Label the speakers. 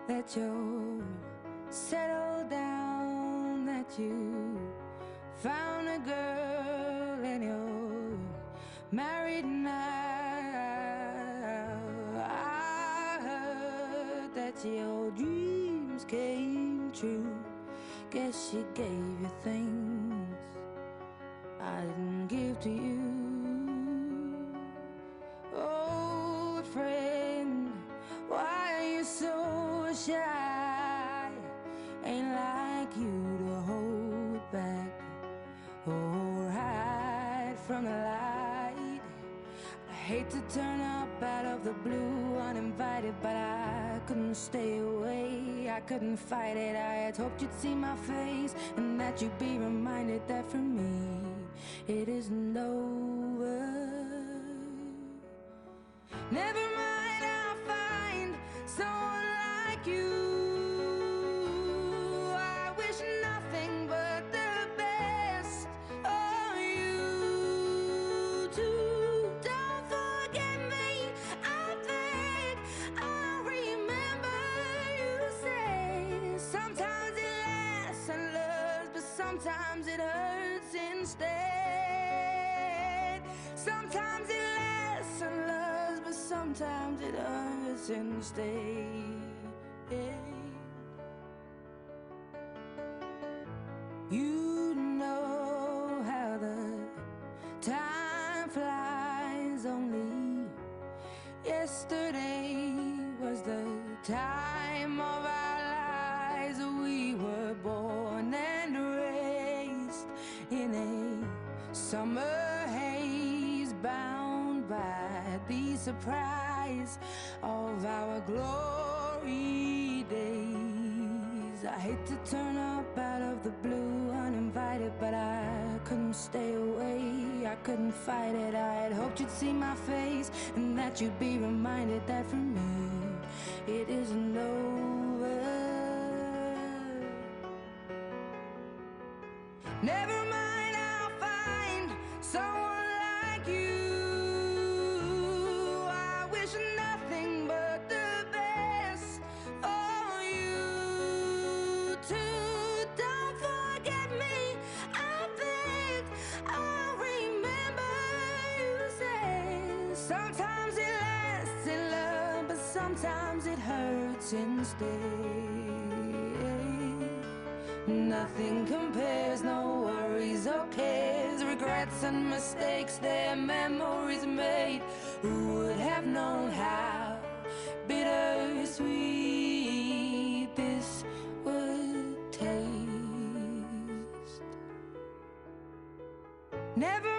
Speaker 1: that you'll settle down, that you found a girl and you're married now. I heard that your dreams came true. Guess she gave you things I didn't give to you. Old friend, why are you so shy? Ain't like you to hold back or hide from the light. I hate to turn up out of the blue uninvited, but I couldn't stay away, I couldn't fight it. I had hoped you'd see my face and that you'd be reminded that for me it isn't over. Never mind, I'll find someone like you. I wish nothing but the best of you too. Don't forget me, I think I'll remember you say sometimes it lasts and loves, but sometimes it hurts instead. Sometimes it lasts and loves, but sometimes it hurts instead. You know how the time flies. Only yesterday was the time of our lives. We were born and raised in a summer haze, bound by the surprise of our glory days. I hate to turn up out of the blue uninvited, but I couldn't stay away, I couldn't fight it. I had hoped you'd see my face and that you'd be reminded that for me it isn't over. Never mind, I'll find someone like you. I wish nothing but the best for you too. Don't forget me, I think I'll remember you say sometimes it lasts in love, but sometimes it hurts instead. Nothing compares, no worries or cares, regrets and mistakes, their memories made. Who would have known how bittersweet this would taste? Never